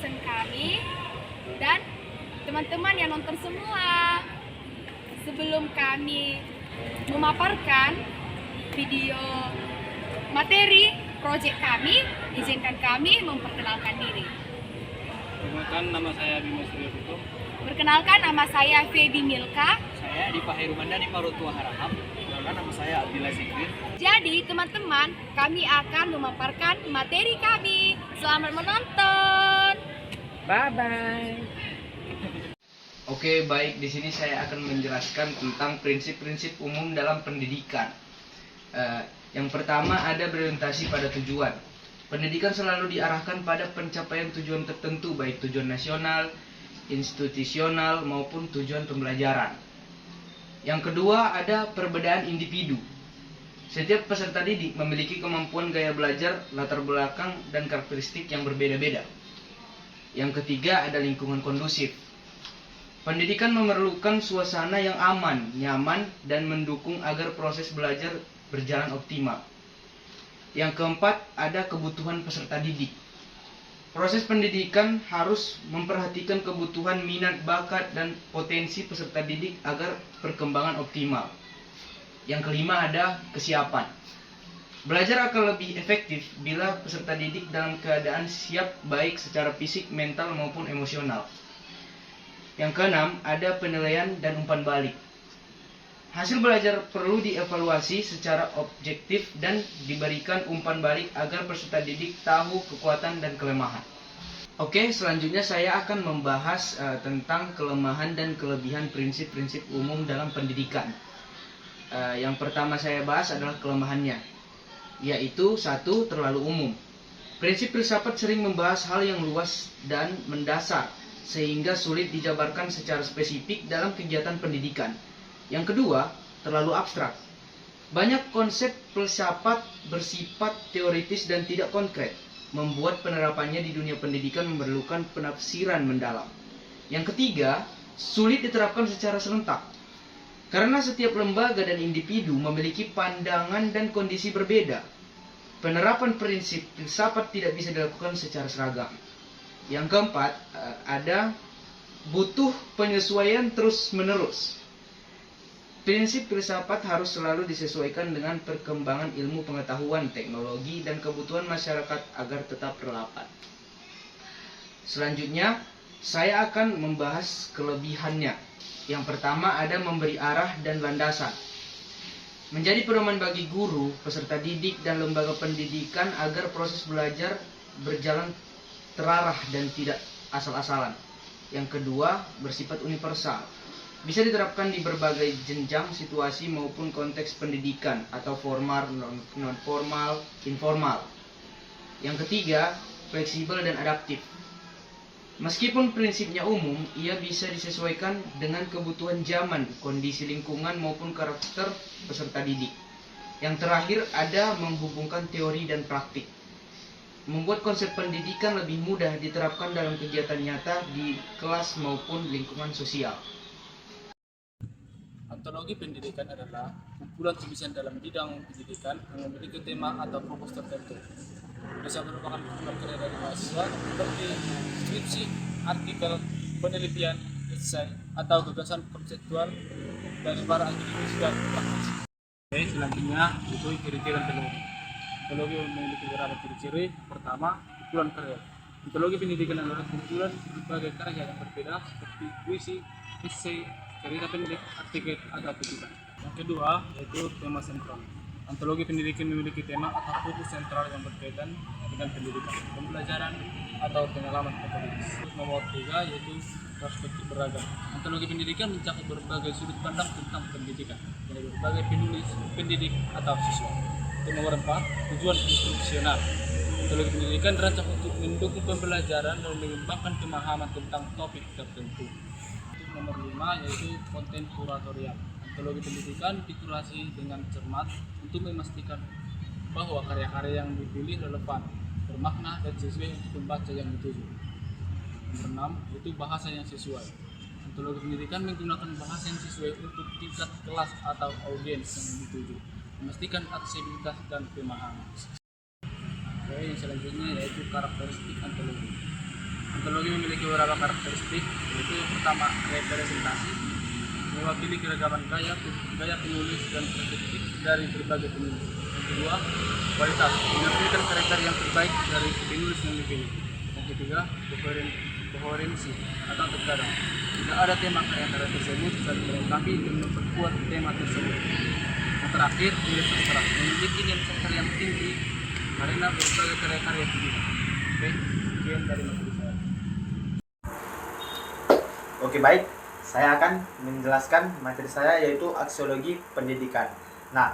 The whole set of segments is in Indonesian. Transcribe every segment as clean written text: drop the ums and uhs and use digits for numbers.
dosen kami dan teman-teman yang nonton semua. Sebelum kami memaparkan video materi proyek kami, izinkan kami memperkenalkan diri. Perkenalkan, nama saya Bimo Surya Putu. Perkenalkan, nama saya Feby Milka. Saya Dipa Herumandani Marutua Harahap. Perkenalkan, nama saya Abdillah Zikri. Jadi teman-teman, kami akan memaparkan materi kami. Selamat menonton. Bye-bye. Oke, baik. Di sini saya akan menjelaskan tentang prinsip-prinsip umum dalam pendidikan. Yang pertama ada berorientasi pada tujuan. Pendidikan selalu diarahkan pada pencapaian tujuan tertentu, baik tujuan nasional, institusional, maupun tujuan pembelajaran. Yang kedua ada perbedaan individu. Setiap peserta didik memiliki kemampuan gaya belajar, latar belakang, dan karakteristik yang berbeda-beda. Yang ketiga ada lingkungan kondusif. Pendidikan memerlukan suasana yang aman, nyaman, dan mendukung agar proses belajar berjalan optimal. Yang keempat ada kebutuhan peserta didik. Proses pendidikan harus memperhatikan kebutuhan minat, bakat, dan potensi peserta didik agar perkembangan optimal. Yang kelima ada kesiapan. Belajar akan lebih efektif bila peserta didik dalam keadaan siap baik secara fisik, mental, maupun emosional. Yang keenam ada penilaian dan umpan balik. Hasil belajar perlu dievaluasi secara objektif dan diberikan umpan balik agar peserta didik tahu kekuatan dan kelemahan. Oke, selanjutnya saya akan membahas tentang kelemahan dan kelebihan prinsip-prinsip umum dalam pendidikan. Yang pertama saya bahas adalah kelemahannya, yaitu 1. Terlalu umum. Prinsip filsafat sering membahas hal yang luas dan mendasar, sehingga sulit dijabarkan secara spesifik dalam kegiatan pendidikan. Yang kedua, terlalu abstrak. Banyak konsep filsafat bersifat teoritis dan tidak konkret, membuat penerapannya di dunia pendidikan memerlukan penafsiran mendalam. Yang ketiga, sulit diterapkan secara serentak. Karena setiap lembaga dan individu memiliki pandangan dan kondisi berbeda, penerapan prinsip filsafat tidak bisa dilakukan secara seragam. Yang keempat, ada butuh penyesuaian terus-menerus. Prinsip filsafat harus selalu disesuaikan dengan perkembangan ilmu pengetahuan, teknologi, dan kebutuhan masyarakat agar tetap relevan. Selanjutnya, saya akan membahas kelebihannya. Yang pertama ada memberi arah dan landasan. Menjadi pedoman bagi guru, peserta didik, dan lembaga pendidikan agar proses belajar berjalan terarah dan tidak asal-asalan. Yang kedua, bersifat universal. Bisa diterapkan di berbagai jenjang, situasi, maupun konteks pendidikan atau formal, non-formal, informal. Yang ketiga, fleksibel dan adaptif. Meskipun prinsipnya umum, ia bisa disesuaikan dengan kebutuhan zaman, kondisi lingkungan, maupun karakter peserta didik. Yang terakhir ada menghubungkan teori dan praktik. Membuat konsep pendidikan lebih mudah diterapkan dalam kegiatan nyata di kelas maupun lingkungan sosial. Antologi pendidikan adalah kumpulan tulisan dalam bidang pendidikan yang memiliki tema atau fokus tertentu. Bisa merupakan kumpulan karya dari mahasiswa seperti skripsi, artikel, penelitian, esai, atau gagasan konseptual dari para aktivis dan praktisi. Oke, selanjutnya itu ciri-ciri antologi. Antologi memiliki beberapa ciri-ciri. Pertama, kumpulan karya. Antologi pendidikan adalah kumpulan berbagai karya yang berbeda seperti puisi, esai, cerita pendek, artikel, atau kutipan. Yang kedua yaitu tema sentral. Antologi pendidikan memiliki tema atau fokus sentral yang berkaitan dengan pendidikan, pembelajaran, atau pengalaman akademis. Nomor 3 yaitu perspektif beragam. Antologi pendidikan mencakup berbagai sudut pandang tentang pendidikan dari berbagai penulis, pendidik, atau siswa. Untuk nomor 4, tujuan instruksional. Antologi pendidikan dirancang untuk mendukung pembelajaran dan mengembangkan pemahaman tentang topik tertentu. Nomor 5 yaitu konten kuratorial. Antologi pendidikan dikurasi dengan cermat untuk memastikan bahwa karya-karya yang dipilih relevan, bermakna, dan sesuai untuk pembaca yang dituju. Nomor 6 yaitu bahasa yang sesuai. Antologi pendidikan menggunakan bahasa yang sesuai untuk tingkat kelas atau audiens yang dituju, memastikan aksesibilitas dan pemahaman. Oke, yang selanjutnya yaitu karakteristik antologi. Ontologi memiliki beberapa karakteristik, yaitu yang pertama representasi, mewakili keragaman gaya penulis dan perspektif dari berbagai penulis. Yang kedua, kualitas, menampilkan karakter yang terbaik dari penulis yang dipilih. Yang ketiga, koherensi atau terkadang tidak ada tema karya-karya tersebut saling melengkapi dan memperkuat tema tersebut. Yang terakhir, nilai sastra, memiliki nilai sastra yang tinggi karena berbagai karya-karya tinggi. Oke, sekian dari materi saya. Oke, baik, saya akan menjelaskan materi saya yaitu aksiologi pendidikan. Nah,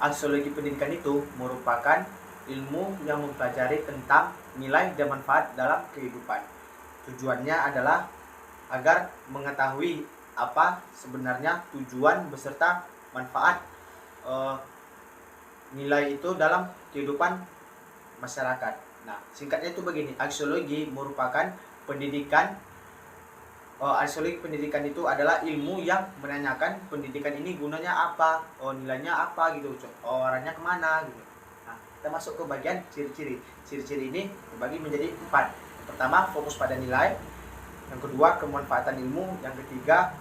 aksiologi pendidikan itu merupakan ilmu yang mempelajari tentang nilai dan manfaat dalam kehidupan. Tujuannya adalah agar mengetahui apa sebenarnya tujuan beserta manfaat nilai itu dalam kehidupan masyarakat. Nah, singkatnya itu begini, aksiologi merupakan pendidikan. Aksiologi pendidikan itu adalah ilmu yang menanyakan pendidikan ini gunanya apa, nilainya apa gitu, orangnya kemana gitu. Nah, kita masuk ke bagian ciri-ciri. Ciri-ciri ini dibagi menjadi 4. Yang pertama, fokus pada nilai. Yang kedua, kemanfaatan ilmu. Yang ketiga,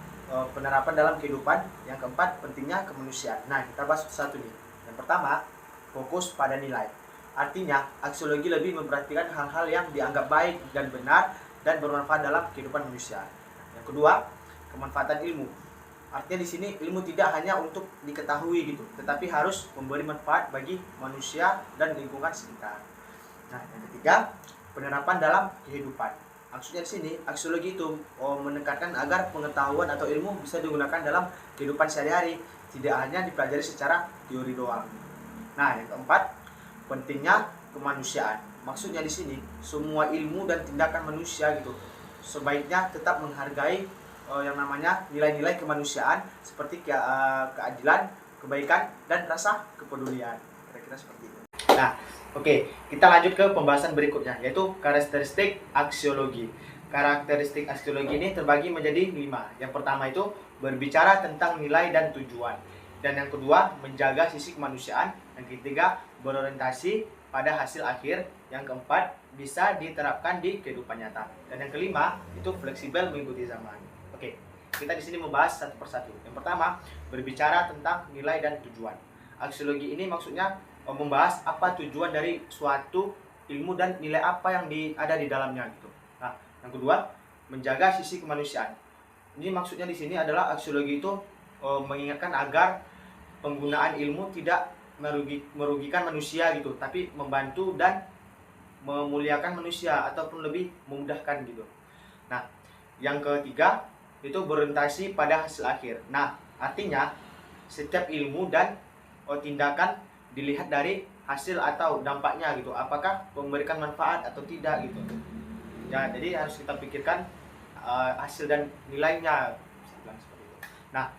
penerapan dalam kehidupan. Yang keempat, pentingnya kemanusiaan. Nah, kita bahas satu nih. Yang pertama, fokus pada nilai. Artinya, aksiologi lebih memperhatikan hal-hal yang dianggap baik dan benar dan bermanfaat dalam kehidupan manusia. Yang kedua, kemanfaatan ilmu. Artinya di sini ilmu tidak hanya untuk diketahui gitu, tetapi harus memberi manfaat bagi manusia dan lingkungan sekitar. Nah, yang ketiga, penerapan dalam kehidupan. Maksudnya di sini aksiologi itu menekankan agar pengetahuan atau ilmu bisa digunakan dalam kehidupan sehari-hari, tidak hanya dipelajari secara teori doang. Nah, yang keempat, pentingnya kemanusiaan. Maksudnya di sini semua ilmu dan tindakan manusia gitu sebaiknya tetap menghargai yang namanya nilai-nilai kemanusiaan seperti keadilan, kebaikan, dan rasa kepedulian. Kira-kira seperti itu. Nah, oke, kita lanjut ke pembahasan berikutnya, yaitu karakteristik aksiologi. Karakteristik aksiologi ini terbagi menjadi 5. Yang pertama itu berbicara tentang nilai dan tujuan. Dan yang kedua, menjaga sisi kemanusiaan. Yang ketiga, berorientasi pada hasil akhir. Yang keempat, bisa diterapkan di kehidupan nyata. Dan yang kelima, itu fleksibel mengikuti zaman. Oke, kita di sini membahas satu persatu. Yang pertama, berbicara tentang nilai dan tujuan. Aksiologi ini maksudnya membahas apa tujuan dari suatu ilmu dan nilai apa yang ada di dalamnya gitu. Nah, yang kedua, menjaga sisi kemanusiaan. Ini maksudnya di sini adalah aksiologi itu mengingatkan agar penggunaan ilmu tidak merugikan manusia gitu, tapi membantu dan memuliakan manusia ataupun lebih memudahkan gitu. Nah, yang ketiga itu berorientasi pada hasil akhir. Nah, artinya setiap ilmu dan tindakan dilihat dari hasil atau dampaknya gitu, apakah memberikan manfaat atau tidak gitu. Ya, jadi harus kita pikirkan hasil dan nilainya. Nah,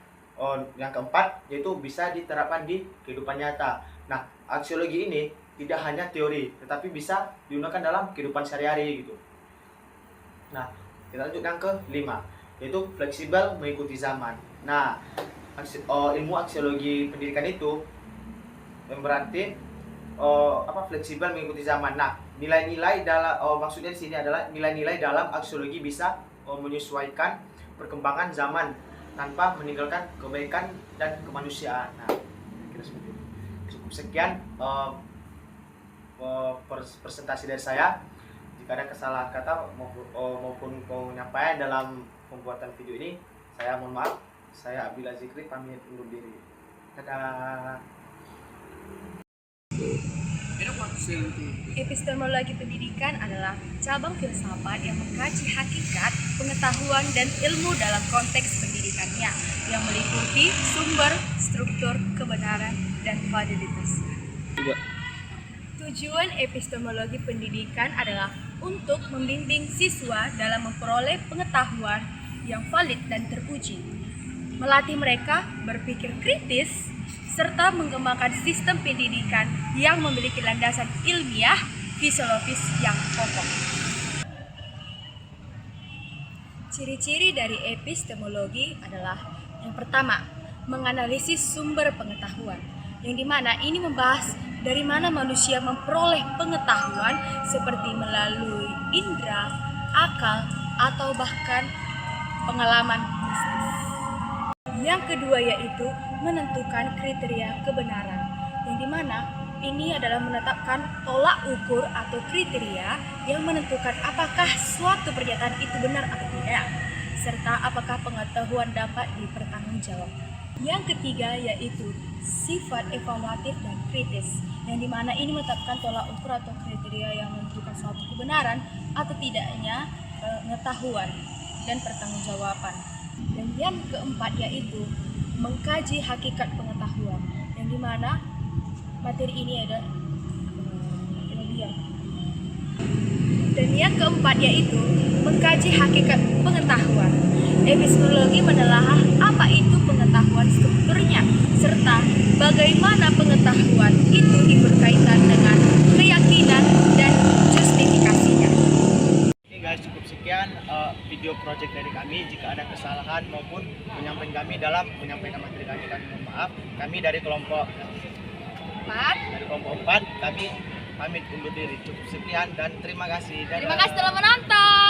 yang keempat yaitu bisa diterapkan di kehidupan nyata. Nah, aksiologi ini tidak hanya teori, tetapi bisa digunakan dalam kehidupan sehari-hari gitu. Nah, kita lanjut yang ke-5, yaitu fleksibel mengikuti zaman. Nah, ilmu aksiologi pendidikan itu yang berarti fleksibel mengikuti zaman. Nah, nilai-nilai dalam maksudnya di sini adalah nilai-nilai dalam aksiologi bisa menyesuaikan perkembangan zaman tanpa meninggalkan kebaikan dan kemanusiaan. Nah, kira seperti itu. Cukup sekian presentasi dari saya. Jika ada kesalahan kata maupun penyampaian dalam pembuatan video ini, saya mohon maaf. Saya Abdillah Zikri pamit undur diri. Dadah. Epistemologi pendidikan adalah cabang filsafat yang mengkaji hakikat, pengetahuan, dan ilmu dalam konteks pendidikannya yang meliputi sumber, struktur, kebenaran, dan validitas. Tujuan epistemologi pendidikan adalah untuk membimbing siswa dalam memperoleh pengetahuan yang valid dan teruji, melatih mereka berpikir kritis, serta mengembangkan sistem pendidikan yang memiliki landasan ilmiah fisiologis yang kokoh. Ciri-ciri dari epistemologi adalah yang pertama, menganalisis sumber pengetahuan, yang dimana ini membahas dari mana manusia memperoleh pengetahuan seperti melalui indera, akal, atau bahkan pengalaman mistis. Yang kedua yaitu menentukan kriteria kebenaran, yang dimana ini adalah menetapkan tolak ukur atau kriteria yang menentukan apakah suatu pernyataan itu benar atau tidak, serta apakah pengetahuan dapat dipertanggungjawabkan. Yang ketiga yaitu sifat evaluatif dan kritis, yang dimana ini menetapkan tolak ukur atau kriteria yang menentukan suatu kebenaran atau tidaknya pengetahuan dan pertanggungjawaban. Dan yang keempat yaitu mengkaji hakikat pengetahuan, yang dimana materi ini ada dan yang keempat yaitu mengkaji hakikat pengetahuan. Epistemologi menelaah apa itu pengetahuan strukturnya, serta bagaimana pengetahuan itu berkaitan dengan keyakinan dan justifikasinya. Oke guys, cukup sekian video project dari kami. Jika ada kesalahan maupun penyampaian kami dalam menyampaikan materi kami mohon maaf. Kami dari kelompok 4 kami pamit undur diri. Cukup sekian dan terima kasih. Dadah. Terima kasih telah menonton.